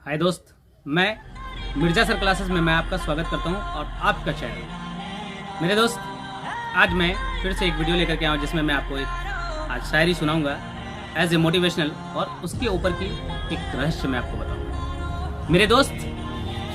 हाय दोस्त, मैं Mirza sir classes में मैं आपका स्वागत करता हूं और आपका चैनल। मेरे दोस्त, आज मैं फिर से एक वीडियो लेकर के आया हूं जिसमें मैं आपको एक आज शायरी सुनाऊंगा एज ए मोटिवेशनल, और उसके ऊपर की एक रहस्य मैं आपको बताऊंगा। मेरे दोस्त,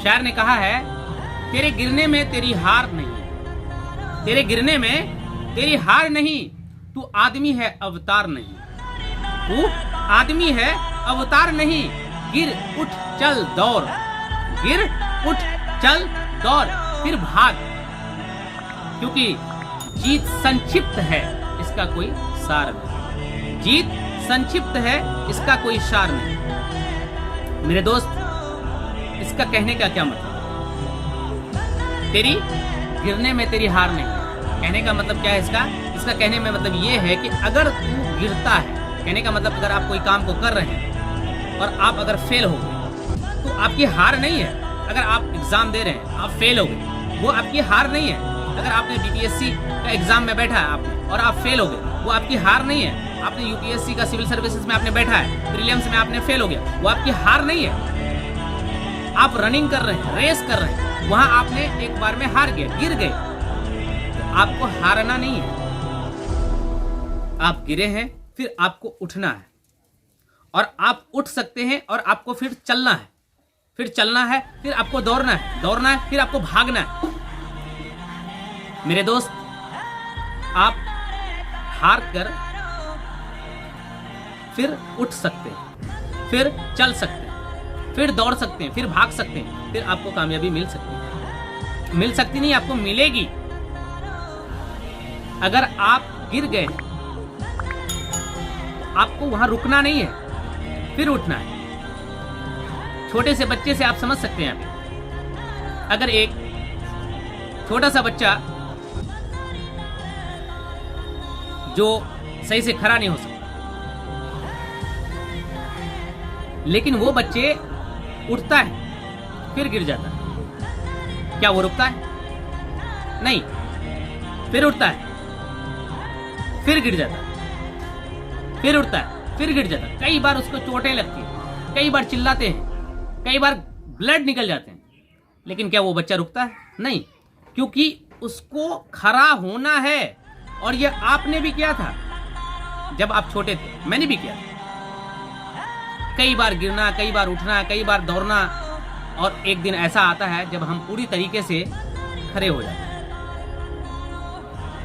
शायर ने कहा है, तेरे गिरने में तेरी हार नहीं, तेरे गिरने में तेरी हार नहीं, तू आदमी है अवतार नहीं, तू आदमी है अवतार नहीं, गिर उठ चल दौड़, गिर उठ चल दौड़, फिर भाग, क्योंकि जीत संक्षिप्त है इसका कोई सार नहीं, जीत संक्षिप्त है इसका कोई सार नहीं। मेरे दोस्त, इसका कहने का क्या मतलब? तेरी गिरने में तेरी हार नहीं, कहने का मतलब क्या है इसका? इसका कहने में मतलब ये है कि अगर तू गिरता है, कहने का मतलब अगर आप कोई काम को कर रहे हैं और आप अगर फेल हो गए तो आपकी हार नहीं है। अगर आप एग्जाम दे रहे हैं, आप फेल हो गए, वो आपकी हार नहीं है। अगर आपने बीपीएससी का एग्जाम में बैठा है आपने और आप फेल हो गए, वो आपकी हार नहीं है। आपने यूपीएससी का सिविल सर्विसेज में आपने बैठा है, प्रीलिम्स में आपने फेल हो गया, वो आपकी हार नहीं है। आप रनिंग कर रहे हैं, रेस कर रहे हैं, वहां आपने एक बार में हार गए, गिर गए, तो आपको हारना नहीं है। आप गिरे हैं, फिर आपको उठना है, और आप उठ सकते हैं और आपको फिर चलना है, फिर चलना है, फिर आपको दौड़ना है, दौड़ना है, फिर आपको भागना है। मेरे दोस्त, आप हार कर फिर उठ सकते हैं, फिर चल सकते हैं, फिर दौड़ सकते हैं, फिर भाग सकते हैं, फिर आपको कामयाबी मिल सकती है। मिल सकती नहीं, आपको मिलेगी। अगर आप गिर गए, आपको वहां रुकना नहीं है, फिर उठना है। छोटे से बच्चे से आप समझ सकते हैं अभी, अगर एक छोटा सा बच्चा जो सही से खड़ा नहीं हो सकता, लेकिन वो बच्चे उठता है फिर गिर जाता है, क्या वो रुकता है? नहीं, फिर उठता है, फिर गिर जाता है, फिर उठता है, फिर गिर जाता है। कई बार उसको चोटें लगती है, कई बार चिल्लाते हैं, कई बार ब्लड निकल जाते हैं, लेकिन क्या वो बच्चा रुकता है? नहीं, क्योंकि उसको खड़ा होना है। और ये आपने भी किया था जब आप छोटे थे, मैंने भी किया था। कई बार गिरना, कई बार उठना, कई बार दौड़ना, और एक दिन ऐसा आता है जब हम पूरी तरीके से खड़े हो जाते हैं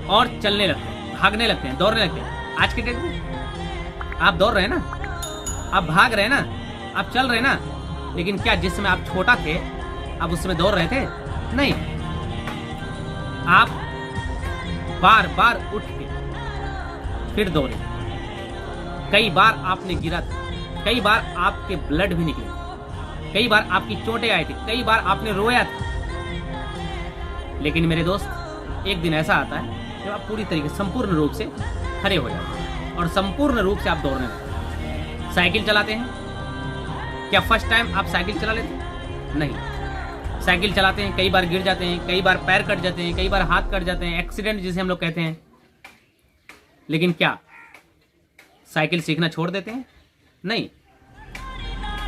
और चलने लगते हैं, भागने लगते हैं, दौड़ने लगते हैं। आज के डेट में आप दौड़ रहे हैं ना, आप भाग रहे हैं ना, आप चल रहे हैं ना, लेकिन क्या जिस समय आप छोटा थे आप उस समय दौड़ रहे थे? नहीं, आप बार बार उठ के फिर दौड़े। कई बार आपने गिरा था, कई बार आपके ब्लड भी निकले, कई बार आपकी चोटें आई थी, कई बार आपने रोया था, लेकिन मेरे दोस्त, एक दिन ऐसा आता है जब आप पूरी तरीके संपूर्ण रूप से खड़े हो जाते हैं और संपूर्ण रूप से आप दौड़ने लगते हैं। साइकिल चलाते हैं, क्या फर्स्ट टाइम आप साइकिल चला लेते हैं? नहीं, साइकिल चलाते हैं, कई बार गिर जाते हैं, कई बार पैर कट जाते हैं, कई बार हाथ कट जाते हैं, एक्सीडेंट जिसे हम लोग कहते हैं, लेकिन क्या साइकिल सीखना छोड़ देते हैं? नहीं।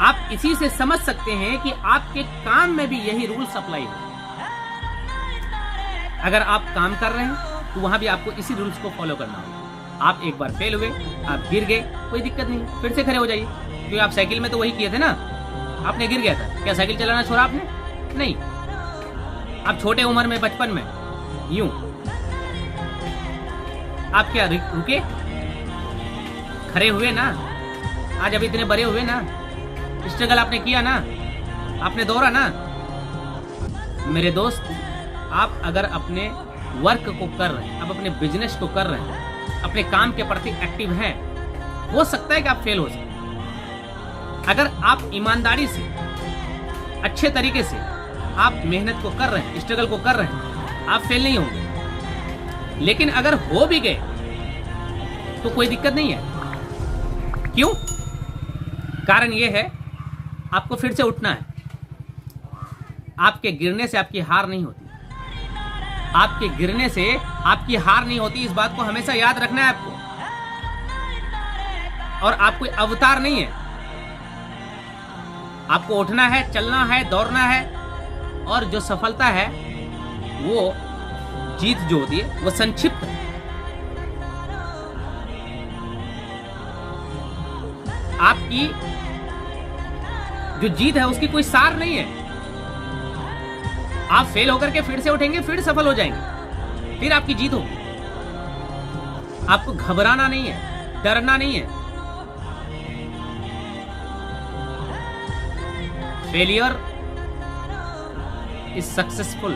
आप इसी से समझ सकते हैं कि आपके काम में भी यही रूल्स अप्लाई हो। अगर आप काम कर रहे हैं तो वहां भी आपको इसी रूल्स को फॉलो करना होगा। आप एक बार फेल हुए, आप गिर गए, कोई दिक्कत नहीं, फिर से खड़े हो जाइए, क्योंकि आप साइकिल में तो वही किए थे ना। आपने गिर गया था, क्या साइकिल चलाना छोड़ा आपने? नहीं। आप छोटे उम्र में, बचपन में यूं आप क्या रुके? खड़े हुए ना, आज अभी इतने बड़े हुए ना, स्ट्रगल आपने किया ना, आपने दौड़ा ना। मेरे दोस्त, आप अगर अपने वर्क को कर रहे हैं, आप अपने बिजनेस को कर रहे हैं, अपने काम के प्रति एक्टिव हैं, हो सकता है कि आप फेल हो सकते। अगर आप ईमानदारी से, अच्छे तरीके से आप मेहनत को कर रहे हैं, स्ट्रगल को कर रहे हैं, आप फेल नहीं होंगे। लेकिन अगर हो भी गए तो कोई दिक्कत नहीं है। क्यों? कारण यह है, आपको फिर से उठना है। आपके गिरने से आपकी हार नहीं होती, आपके गिरने से आपकी हार नहीं होती। इस बात को हमेशा याद रखना है आपको। और आप कोई अवतार नहीं है, आपको उठना है, चलना है, दौड़ना है, और जो सफलता है, वो जीत जो होती है, वो संक्षिप्त है। आपकी जो जीत है उसकी कोई सार नहीं है। आप फेल होकर के फिर से उठेंगे, फिर सफल हो जाएंगे, फिर आपकी जीत होगी। आपको घबराना नहीं है, डरना नहीं है। Failure is successful.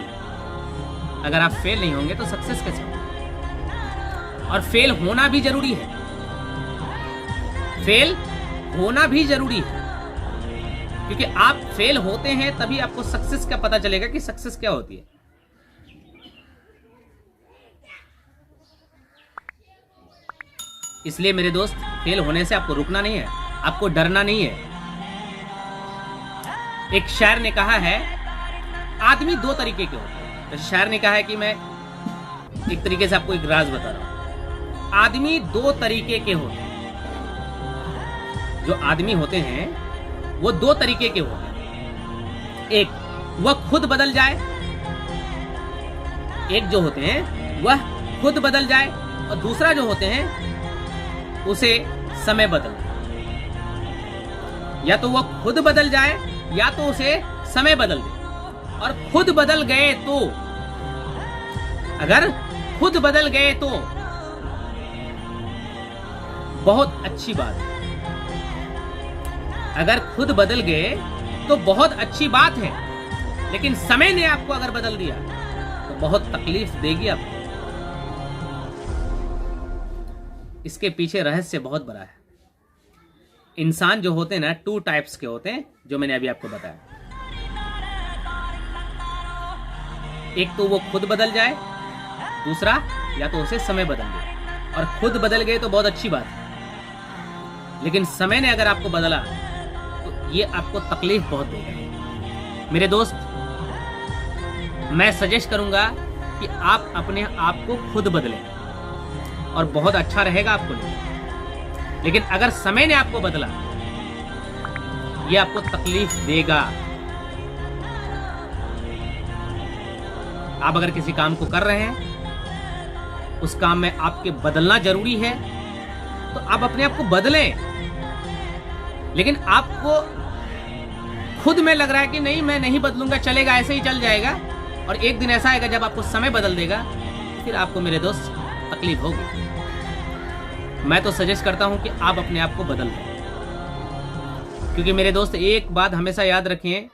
अगर आप फेल नहीं होंगे तो सक्सेस कैसे होगा? और फेल होना भी जरूरी है। फेल होना भी जरूरी है, क्योंकि आप फेल होते हैं तभी आपको सक्सेस का पता चलेगा कि सक्सेस क्या होती है। इसलिए मेरे दोस्त, फेल होने से आपको रुकना नहीं है, आपको डरना नहीं है। एक शायर ने कहा है, आदमी दो तरीके के होते हैं। तो शायर ने कहा है कि मैं एक तरीके से आपको एक राज बता रहा हूं। आदमी दो तरीके के होते हैं। जो आदमी होते हैं वो दो तरीके के होते हैं। एक, वह खुद बदल जाए। एक जो होते हैं वह खुद बदल जाए, और दूसरा जो होते हैं उसे समय बदल दे। या तो वह खुद बदल जाए या तो उसे समय बदल दे। और खुद बदल गए तो, अगर खुद बदल गए तो बहुत अच्छी बात है। अगर खुद बदल गए तो बहुत अच्छी बात है, लेकिन समय ने आपको अगर बदल दिया तो बहुत तकलीफ देगी आपको। इसके पीछे रहस्य बहुत बड़ा है। इंसान जो होते हैं ना, 2 टाइप्स के होते हैं, जो मैंने अभी आपको बताया। एक तो वो खुद बदल जाए, दूसरा या तो उसे समय बदल दे। और खुद बदल गए तो बहुत अच्छी बात है, लेकिन समय ने अगर आपको बदला तो ये आपको तकलीफ बहुत देगा। मेरे दोस्त, मैं सजेस्ट करूंगा कि आप अपने आप को खुद बदलें, और बहुत अच्छा रहेगा आपको लिए। लेकिन अगर समय ने आपको बदला, ये आपको तकलीफ देगा। आप अगर किसी काम को कर रहे हैं, उस काम में आपके बदलना जरूरी है, तो आप अपने आप को बदलें। लेकिन आपको खुद में लग रहा है कि नहीं, मैं नहीं बदलूंगा, चलेगा, ऐसे ही चल जाएगा, और एक दिन ऐसा आएगा जब आपको समय बदल देगा, फिर आपको मेरे दोस्त तकलीफ होगी। मैं तो सजेस्ट करता हूं कि आप अपने आप को बदल दें, क्योंकि मेरे दोस्त एक बात हमेशा याद रखें,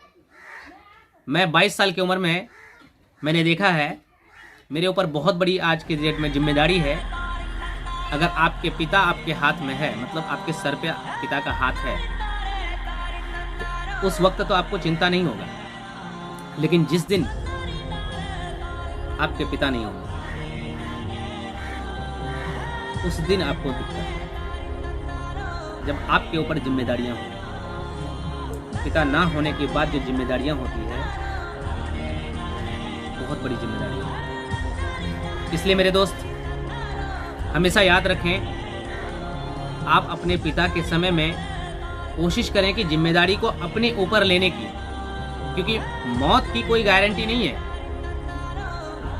मैं 22 साल की उम्र में मैंने देखा है, मेरे ऊपर बहुत बड़ी आज के डेट में जिम्मेदारी है। अगर आपके पिता आपके हाथ में है, मतलब आपके सर पे पिता का हाथ है, तो उस वक्त तो आपको चिंता नहीं होगा। लेकिन जिस दिन आपके पिता नहीं होंगे, उस दिन आपको दिक्कत है। जब आपके ऊपर जिम्मेदारियां हों, पिता ना होने के बाद जो जिम्मेदारियां होती है, बहुत बड़ी जिम्मेदारियां होती है। इसलिए मेरे दोस्त, हमेशा याद रखें, आप अपने पिता के समय में कोशिश करें कि जिम्मेदारी को अपने ऊपर लेने की, क्योंकि मौत की कोई गारंटी नहीं है,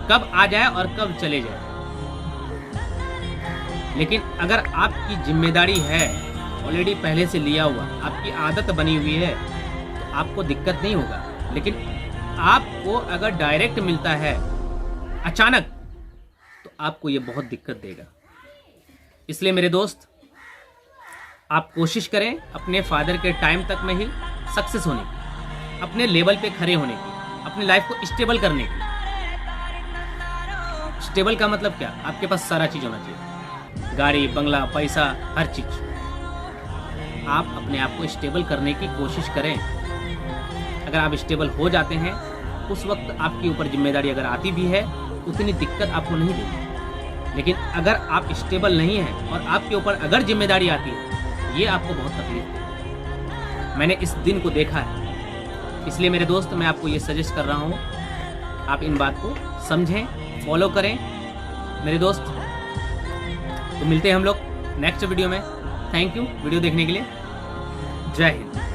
कब आ जाए और कब चले जाए। लेकिन अगर आपकी जिम्मेदारी है, ऑलरेडी पहले से लिया हुआ, आपकी आदत बनी हुई है, तो आपको दिक्कत नहीं होगा। लेकिन आपको अगर डायरेक्ट मिलता है अचानक, तो आपको ये बहुत दिक्कत देगा। इसलिए मेरे दोस्त, आप कोशिश करें अपने फादर के टाइम तक में ही सक्सेस होने की, अपने लेवल पे खड़े होने की, अपनी लाइफ को स्टेबल करने की। स्टेबल का मतलब क्या? आपके पास सारा चीज होना चाहिए, गाड़ी, बंगला, पैसा, हर चीज। आप अपने आप को स्टेबल करने की कोशिश करें। अगर आप स्टेबल हो जाते हैं, उस वक्त आपके ऊपर जिम्मेदारी अगर आती भी है, उतनी दिक्कत आपको नहीं देगी। लेकिन अगर आप स्टेबल नहीं हैं और आपके ऊपर अगर जिम्मेदारी आती है, ये आपको बहुत तकलीफ देगी। मैंने इस दिन को देखा है। इसलिए मेरे दोस्त, मैं आपको ये सजेस्ट कर रहा हूँ, आप इन बात को समझें, फॉलो करें मेरे दोस्त। तो मिलते हैं हम लोग नेक्स्ट वीडियो में। थैंक यू वीडियो देखने के लिए। जय हिंद।